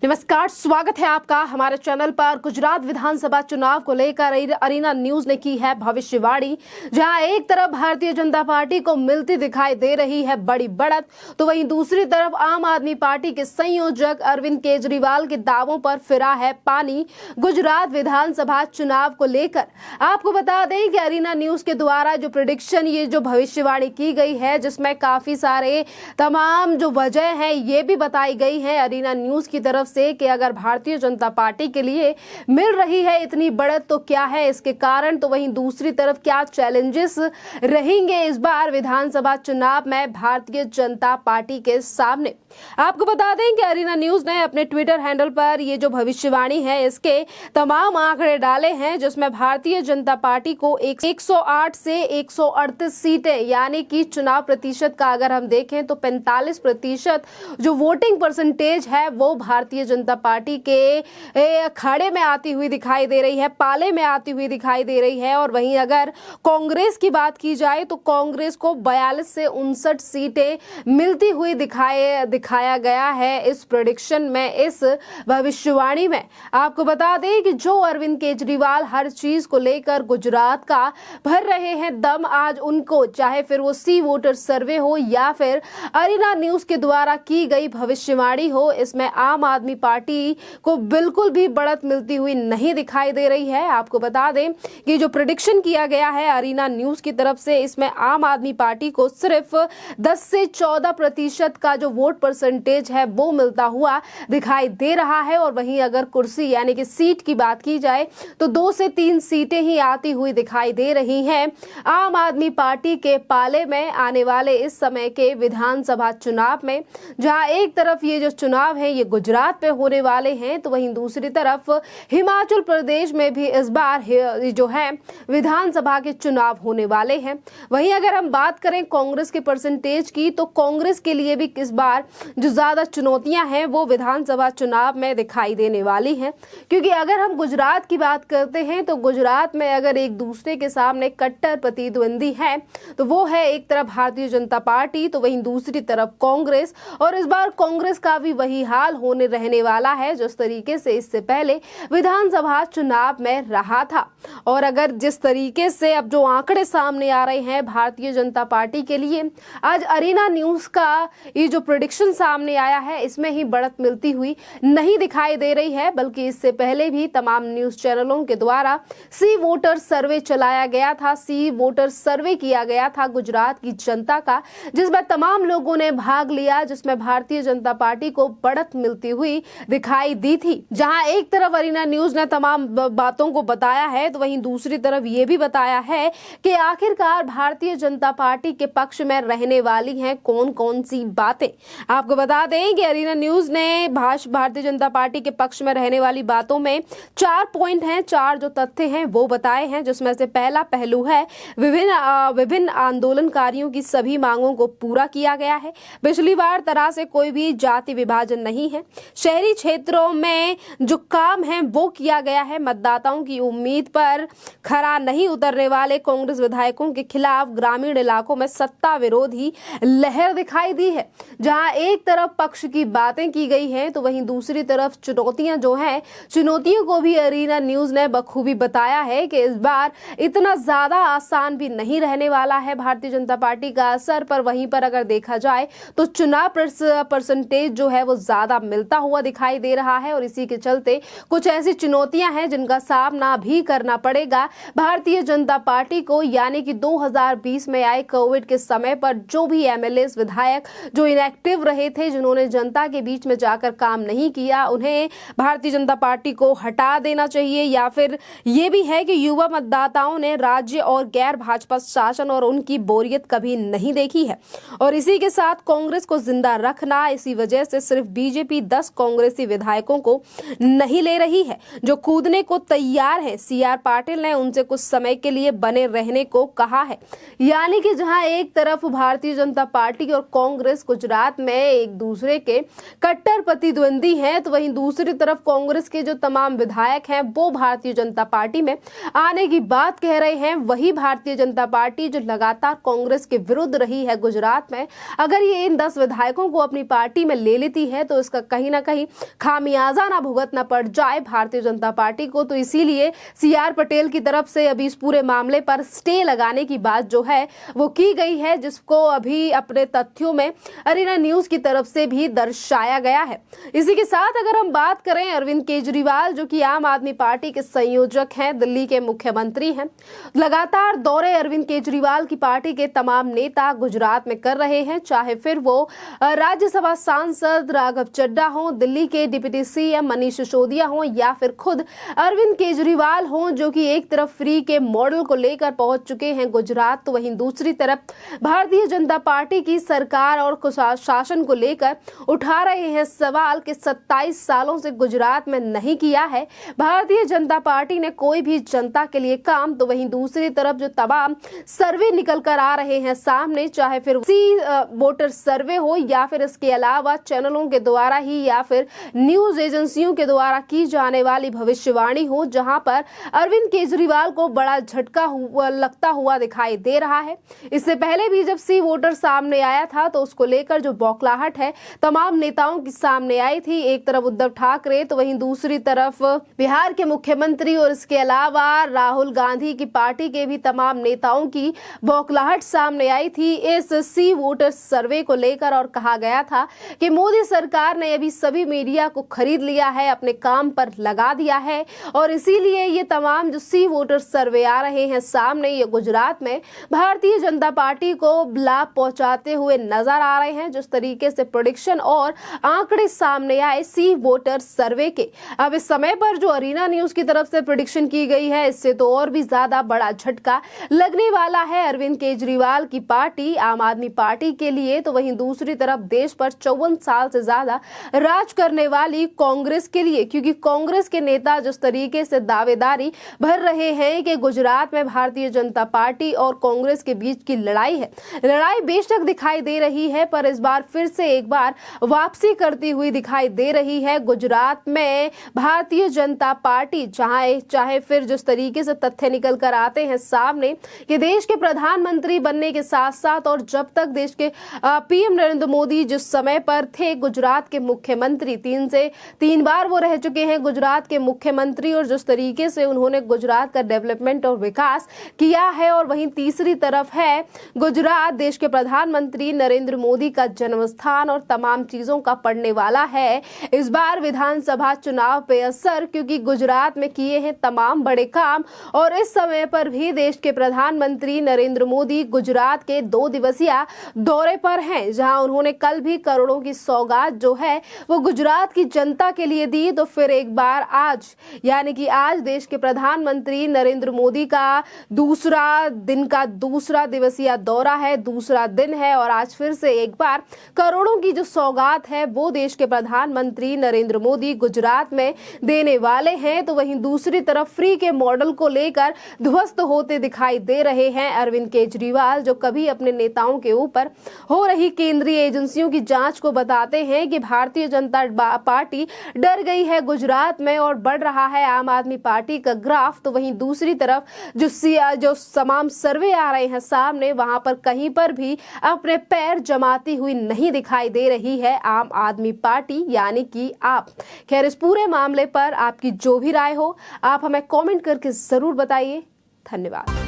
नमस्कार, स्वागत है आपका हमारे चैनल पर। गुजरात विधानसभा चुनाव को लेकर अरीना न्यूज ने की है भविष्यवाणी। जहां एक तरफ भारतीय जनता पार्टी को मिलती दिखाई दे रही है बड़ी बढ़त, तो वहीं दूसरी तरफ आम आदमी पार्टी के संयोजक अरविंद केजरीवाल के दावों पर फिरा है पानी। गुजरात विधानसभा चुनाव को लेकर आपको बता दें कि अरीना न्यूज के द्वारा जो प्रेडिक्शन, ये जो भविष्यवाणी की गई है, जिसमें काफी सारे तमाम जो वजह है ये भी बताई गई है अरीना न्यूज की तरफ से कि अगर भारतीय जनता पार्टी के लिए मिल रही है इतनी बढ़त तो क्या है इसके कारण, तो वहीं दूसरी तरफ क्या चैलेंजेस रहेंगे इस बार विधानसभा चुनाव में भारतीय जनता पार्टी के सामने। आपको बता दें कि अरीना न्यूज ने अपने ट्विटर हैंडल पर ये जो भविष्यवाणी है इसके तमाम आंकड़े डाले हैं, जिसमें भारतीय जनता पार्टी को 108 से 138 सीटें, यानी कि चुनाव प्रतिशत का अगर हम देखें तो 45% जो वोटिंग परसेंटेज है वो भारतीय जनता पार्टी के अखाड़े में आती हुई दिखाई दे रही है, पाले में आती हुई दिखाई दे रही है। और वहीं अगर कांग्रेस की बात की जाए तो कांग्रेस को 42 से 59 सीटें मिलती हुई दिखाया गया है इस प्रेडिक्शन में, इस भविष्यवाणी में। आपको बता दें कि जो अरविंद केजरीवाल हर चीज को लेकर गुजरात का भर रहे हैं दम, आज उनको चाहे फिर वो सी वोटर सर्वे हो या फिर अरीना न्यूज के द्वारा की गई भविष्यवाणी हो, इसमें आम आदमी पार्टी को बिल्कुल भी बढ़त मिलती हुई नहीं दिखाई दे रही है। आपको बता दें कि जो प्रेडिक्शन किया गया है अरीना न्यूज की तरफ से, इसमें आम आदमी पार्टी को सिर्फ 10 से 14% का जो वोट परसेंटेज है वो मिलता हुआ दिखाई दे रहा है। और वहीं अगर कुर्सी यानी कि सीट की बात की जाए तो 2 से 3 सीटें ही आती हुई दिखाई दे रही हैं आम आदमी पार्टी के पाले में आने वाले इस समय के विधानसभा चुनाव में। जहां एक तरफ ये जो चुनाव है ये गुजरात पे होने वाले हैं, तो वहीं दूसरी तरफ हिमाचल प्रदेश में भी इस बार जो है विधानसभा के चुनाव होने वाले हैं। वहीं अगर हम बात करें कांग्रेस के परसेंटेज की, तो कांग्रेस के लिए भी इस बार जो ज्यादा चुनौतियां हैं वो विधानसभा चुनाव में दिखाई देने वाली हैं। क्योंकि अगर हम गुजरात की बात करते हैं तो गुजरात में अगर एक दूसरे के सामने कट्टर प्रतिद्वंदी है तो वो है एक तरफ भारतीय जनता पार्टी, तो वहीं दूसरी तरफ कांग्रेस। और इस बार कांग्रेस का भी वही हाल होने रहने वाला है जिस तरीके से इससे पहले विधानसभा चुनाव में रहा था। और अगर जिस तरीके से अब जो आंकड़े सामने आ रहे हैं भारतीय जनता पार्टी के लिए, आज अरीना न्यूज का ये जो प्रेडिक्शन सामने आया है इसमें ही बढ़त मिलती हुई नहीं दिखाई दे रही है, बल्कि इससे पहले भी तमाम न्यूज चैनलों के द्वारा सी वोटर सर्वे चलाया गया था, सी वोटर सर्वे किया गया था गुजरात की जनता का, जिसमें तमाम लोगों ने भाग लिया, जिसमें भारतीय जनता पार्टी को बढ़त मिलती हुई दिखाई दी थी। जहां एक तरफ अरीना न्यूज ने तमाम बातों को बताया है, तो वहीं दूसरी तरफ ये भी बताया है कि आखिरकार भारतीय जनता पार्टी के पक्ष में रहने वाली हैं कौन कौन सी बातें। आपको बता दें कि अरीना न्यूज ने भारतीय जनता पार्टी के पक्ष में रहने वाली बातों में 4 पॉइंट हैं, 4 जो तथ्य हैं वो बताए हैं, जिसमें से पहला पहलू है विभिन्न आंदोलनकारियों की सभी मांगों को पूरा किया गया है। पिछली बार तरह से कोई भी जाति विभाजन नहीं है। शहरी क्षेत्रों में जो काम है वो किया गया है। मतदाताओं की उम्मीद पर खरा नहीं उतरने वाले कांग्रेस विधायकों के खिलाफ ग्रामीण इलाकों में सत्ता विरोधी लहर दिखाई दी है। जहां एक तरफ पक्ष की बातें की गई हैं तो वहीं दूसरी तरफ चुनौतियां जो हैं, चुनौतियों को भी अरीना न्यूज ने बखूबी बताया है कि इस बार इतना ज्यादा आसान भी नहीं रहने वाला है भारतीय जनता पार्टी का असर। पर वहीं पर अगर देखा जाए तो चुनाव परसेंटेज जो है वो ज्यादा मिलता हुआ दिखाई दे रहा है, और इसी के चलते कुछ ऐसी चुनौतियां हैं जिनका सामना भी करना पड़ेगा भारतीय जनता पार्टी को। यानी कि 2020 में आए कोविड के समय पर जो भी एमएलए विधायक जो इनएक्टिव रहे थे, जिन्होंने जनता के बीच में जाकर काम नहीं किया, उन्हें भारतीय जनता पार्टी को हटा देना चाहिए। या फिर ये भी है कि युवा मतदाताओं ने राज्य और गैर भाजपा शासन और उनकी बोरियत कभी नहीं देखी है, और इसी के साथ कांग्रेस को जिंदा रखना, इसी वजह से सिर्फ बीजेपी 10 कांग्रेसी विधायकों को नहीं ले रही है जो कूदने को तैयार है। सीआर पाटिल ने उनसे कुछ समय के लिए बने रहने को कहा है। यानी कि जहां एक तरफ भारतीय जनता पार्टी और कांग्रेस गुजरात में एक दूसरे के कट्टर प्रतिद्वंदी हैं, तो वहीं दूसरी तरफ कांग्रेस के जो तमाम विधायक हैं वो भारतीय जनता पार्टी में आने की बात कह रहे हैं। वही भारतीय जनता पार्टी जो लगातार कांग्रेस के विरुद्ध रही है गुजरात में, अगर ये इन 10 विधायकों को अपनी पार्टी में ले लेती है तो इसका कहीं ना कहीं खामियाजा ना भुगतना पड़ जाए भारतीय जनता पार्टी को। तो इसीलिए CR पटेल की तरफ से अभी इस पूरे मामले पर स्टे लगाने की बात जो है वो की गई है, जिसको अभी अपने तथ्यों में अरीना न्यूज की तरफ से भी दर्शाया गया है। इसी के साथ अगर हम बात करें अरविंद केजरीवाल, जो कि आम आदमी पार्टी के संयोजक हैं, दिल्ली के मुख्यमंत्री हैं, लगातार दौरे अरविंद केजरीवाल की पार्टी के तमाम नेता गुजरात में कर रहे हैं, चाहे फिर वो राज्यसभा सांसद राघव चड्ढा हो, दिल्ली के डिप्टी CM मनीष सिसोदिया हो, या फिर खुद अरविंद केजरीवाल हो, जो कि एक तरफ फ्री के मॉडल को लेकर पहुंच चुके हैं गुजरात, तो वहीं दूसरी तरफ भारतीय जनता पार्टी की सरकार और शासन को लेकर उठा रहे हैं सवाल कि 27 सालों से गुजरात में नहीं किया है भारतीय जनता पार्टी ने कोई भी जनता के लिए काम। तो वहीं दूसरी तरफ जो तमाम सर्वे निकल कर आ रहे हैं सामने, चाहे फिर वोटर सर्वे हो या फिर इसके अलावा चैनलों के द्वारा ही या फिर न्यूज एजेंसियों के द्वारा की जाने वाली भविष्यवाणी हो, जहां पर अरविंद केजरीवाल को बड़ा झटका लगता हुआ दिखाई दे रहा है। इससे पहले भी जब वोटर सामने आया था तो उसको लेकर जो बौखलाहट है तमाम नेताओं की सामने आई थी, एक तरफ उद्धव ठाकरे तो वहीं दूसरी तरफ बिहार के मुख्यमंत्री और इसके अलावा राहुल गांधी की पार्टी के भी तमाम नेताओं की बौखलाहट सामने आई थी इस वोटर सर्वे को लेकर, और कहा गया था कि मोदी सरकार ने अभी सभी मीडिया को खरीद लिया है, अपने काम पर लगा दिया है, और इसीलिए ये तमाम जो वोटर सर्वे आ रहे हैं सामने, ये गुजरात में भारतीय जनता पार्टी को लाभ पहुंचाते हुए नजर आ रहे हैं। जिस तरीके से प्रेडिक्शन और आंकड़े सामने आए वोटर सर्वे के, अब इस समय पर जो अरीना न्यूज की तरफ से प्रेडिक्शन की गई है, इससे तो और भी ज्यादा बड़ा झटका लगने वाला है अरविंद केजरीवाल की पार्टी आम आदमी पार्टी के लिए। तो वहीं दूसरी तरफ देश पर 54 साल से ज्यादा राज करने वाली कांग्रेस के लिए, क्योंकि कांग्रेस के नेता जिस तरीके से दावेदारी भर रहे हैं कि गुजरात में भारतीय जनता पार्टी और कांग्रेस के बीच की लड़ाई है, लड़ाई बेशक दिखाई दे रही है, पर इस बार फिर से एक बार वापसी करती हुई दिखाई दे रही है गुजरात में भारतीय जनता पार्टी। चाहे फिर जिस तरीके से तथ्य निकल कर आते हैं सामने कि देश के प्रधानमंत्री बनने के साथ साथ और जब तक देश के PM नरेंद्र मोदी जिस समय पर थे गुजरात के मुख्यमंत्री, 3 से 3 बार वो रह चुके हैं गुजरात के मुख्यमंत्री, और जिस तरीके से उन्होंने गुजरात का डेवलपमेंट और विकास किया है, और वहीं तीसरी तरफ है गुजरात देश के प्रधानमंत्री नरेंद्र मोदी का जन्म स्थान और तमाम चीजों का पड़ने वाला है इस बार विधानसभा चुनाव पे असर, क्योंकि गुजरात में किए हैं तमाम बड़े काम, और इस समय पर भी देश के प्रधानमंत्री नरेंद्र मोदी गुजरात के 2 दिवसीय दौरे पर हैं, जहां उन्होंने कल भी करोड़ों की सौगात जो है वो गुजरात की जनता के लिए दी। तो फिर एक बार आज यानी कि आज देश के प्रधानमंत्री नरेंद्र मोदी का दूसरा दिवसीय दौरा है, दूसरा दिन है, और आज फिर से एक बार करोड़ों की जो सौगात है वो देश के प्रधानमंत्री नरेंद्र मोदी गुजरात में देने वाले हैं। तो वहीं दूसरी तरफ फ्री के मॉडल को लेकर ध्वस्त होते दिखाई दे रहे हैं अरविंद केजरीवाल, जो कभी अपने नेताओं के ऊपर हो रही केंद्रीय एजेंसियों की जांच को बताते हैं कि भारतीय जनता पार्टी डर गई है गुजरात में और बढ़ रहा है आम आदमी पार्टी का ग्राफ। तो वहीं दूसरी तरफ जो तमाम सर्वे आ रहे हैं सामने, वहां पर कहीं पर भी अपने पैर जमाती हुई नहीं दिखाई दे रही है आम आदमी पार्टी यानी कि आप। खैर, इस पूरे मामले पर आपकी जो भी राय हो आप हमें कमेंट करके जरूर बताइए। धन्यवाद।